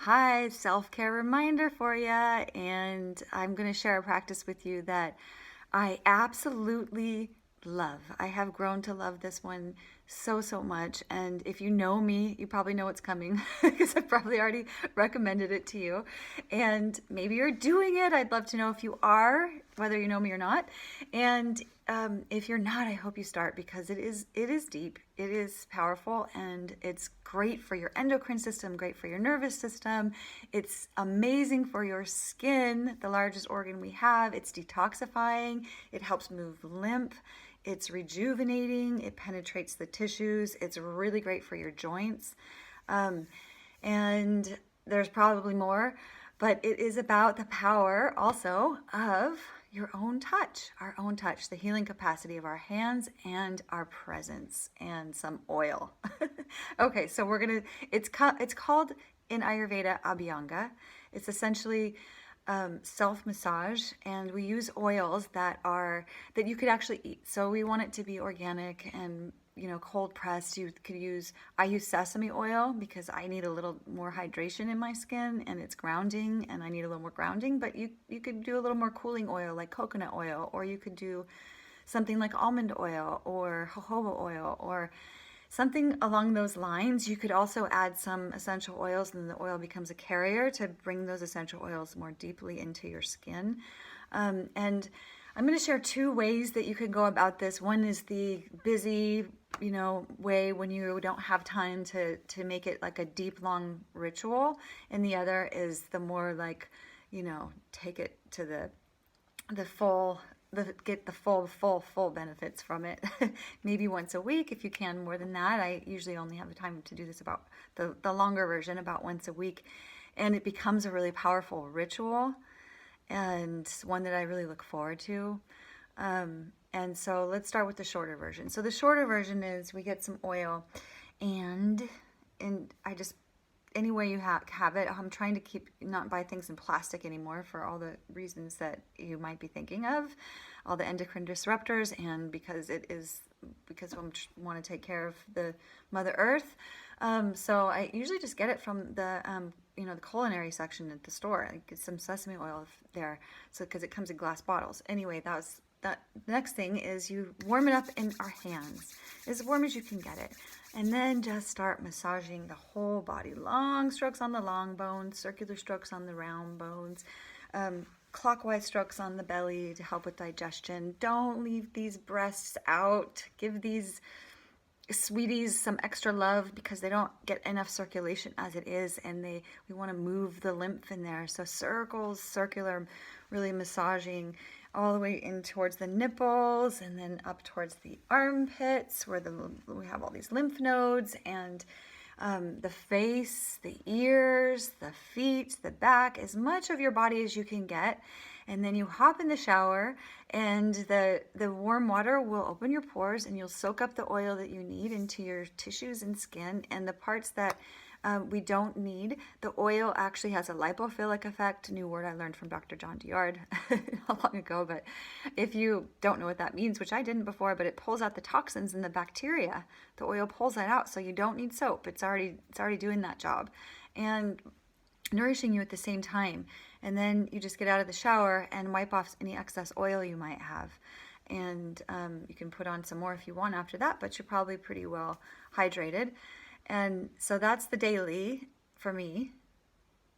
Hi, self-care reminder for you, and I'm going to share a practice with you that I absolutely love. I have grown to love this one so much, and if you know me, you probably know what's coming because I've probably already recommended it to you. And maybe you're doing it. I'd love to know if you are, whether you know me or not. And if you're not, I hope you start because it is deep, it is powerful, and it's great for your endocrine system, great for your nervous system. It's amazing for your skin, the largest organ we have. It's detoxifying. It helps move lymph. It's rejuvenating. It penetrates the tissues. It's really great for your joints. Um, and there's probably more, but it is about the power also of our own touch, the healing capacity of our hands and our presence and some oil. Okay, so it's called in Ayurveda Abhyanga. It's essentially self-massage, and we use oils that you could actually eat. So we want it to be organic and cold pressed. I use sesame oil because I need a little more hydration in my skin and it's grounding and I need a little more grounding, but you could do a little more cooling oil like coconut oil, or you could do something like almond oil or jojoba oil or something along those lines. You could also add some essential oils, and the oil becomes a carrier to bring those essential oils more deeply into your skin. And I'm going to share two ways that you can go about this. One is the busy, way when you don't have time to make it like a deep, long ritual. And the other is the more like, take it to the full get the full benefits from it. Maybe once a week if you can. More than that, I usually only have the time to do this about the longer version, about once a week, and it becomes a really powerful ritual and one that I really look forward to. And so let's start with the shorter version. So the shorter version is we get some oil, and I just, any way you have it. I'm trying to not buy things in plastic anymore for all the reasons that you might be thinking of, all the endocrine disruptors, and because I want to take care of the Mother Earth. So I usually just get it from the culinary section at the store. I get some sesame oil there, so because it comes in glass bottles. Anyway, that. The next thing is you warm it up in our hands, as warm as you can get it. And then just start massaging the whole body. Long strokes on the long bones, circular strokes on the round bones, clockwise strokes on the belly to help with digestion. Don't leave these breasts out. Give these sweeties some extra love because they don't get enough circulation as it is, and we want to move the lymph in there. So circular, really massaging all the way in towards the nipples and then up towards the armpits where we have all these lymph nodes, and the face, the ears, the feet, the back, as much of your body as you can get. And then you hop in the shower, and the warm water will open your pores, and you'll soak up the oil that you need into your tissues and skin. And the parts that we don't need, the oil actually has a lipophilic effect. New word I learned from Dr. John Diard not long ago. But if you don't know what that means, which I didn't before, but it pulls out the toxins and the bacteria. The oil pulls that out, so you don't need soap. It's already doing that job, and nourishing you at the same time. And then you just get out of the shower and wipe off any excess oil you might have. And you can put on some more if you want after that, but you're probably pretty well hydrated. And so that's the daily for me.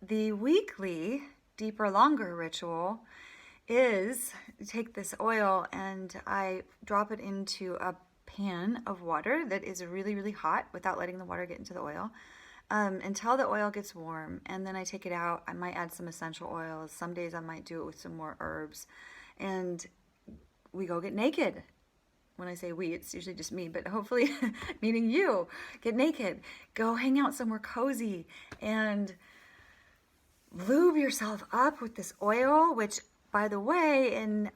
The weekly, deeper, longer ritual is take this oil and I drop it into a pan of water that is really hot without letting the water get into the oil. Until the oil gets warm, and then I take it out. I might add some essential oils. Some days I might do it with some more herbs, and we go get naked. When I say we, it's usually just me, but hopefully meaning you. Get naked, go hang out somewhere cozy, and lube yourself up with this oil, which, by the way, in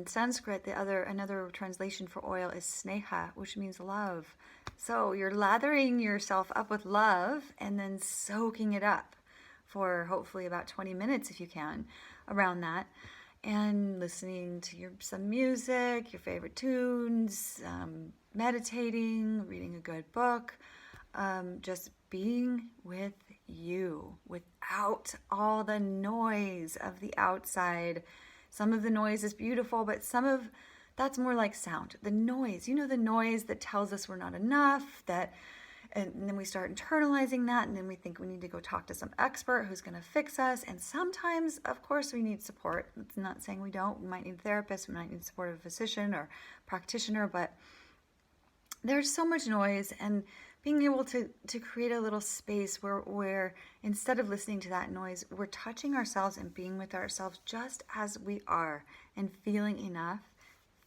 Sanskrit, another translation for oil is sneha, which means love. So you're lathering yourself up with love and then soaking it up for hopefully about 20 minutes if you can, around that, and listening to some music, your favorite tunes, meditating, reading a good book, just being with you without all the noise of the outside. Some of the noise is beautiful, but some of that's more like sound. The noise, the noise that tells us we're not enough, and then we start internalizing that, and then we think we need to go talk to some expert who's going to fix us. And sometimes, of course, we need support. It's not saying we don't. We might need a therapist, we might need support of a physician or practitioner, but there's so much noise, and being able to create a little space where instead of listening to that noise, we're touching ourselves and being with ourselves just as we are, and feeling enough,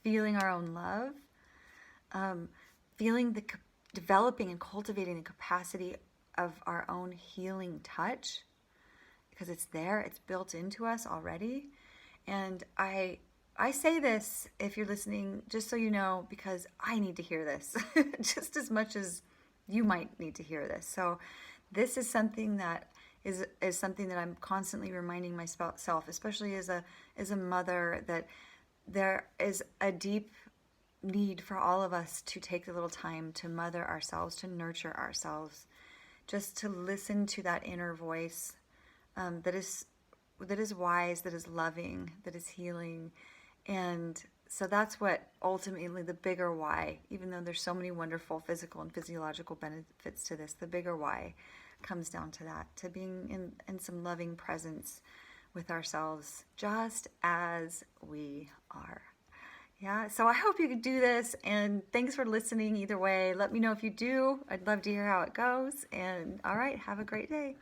feeling our own love, feeling developing and cultivating the capacity of our own healing touch, because it's there, it's built into us already. And I say this, if you're listening, just so you know, because I need to hear this just as much as you might need to hear this. So this is something that is something that I'm constantly reminding myself, especially as a mother, that there is a deep need for all of us to take a little time to mother ourselves, to nurture ourselves, just to listen to that inner voice that is wise, that is loving, that is healing. And so that's what ultimately the bigger why, even though there's so many wonderful physical and physiological benefits to this, the bigger why comes down to that, to being in some loving presence with ourselves just as we are. Yeah, so I hope you can do this, and thanks for listening either way. Let me know if you do. I'd love to hear how it goes. And all right, have a great day.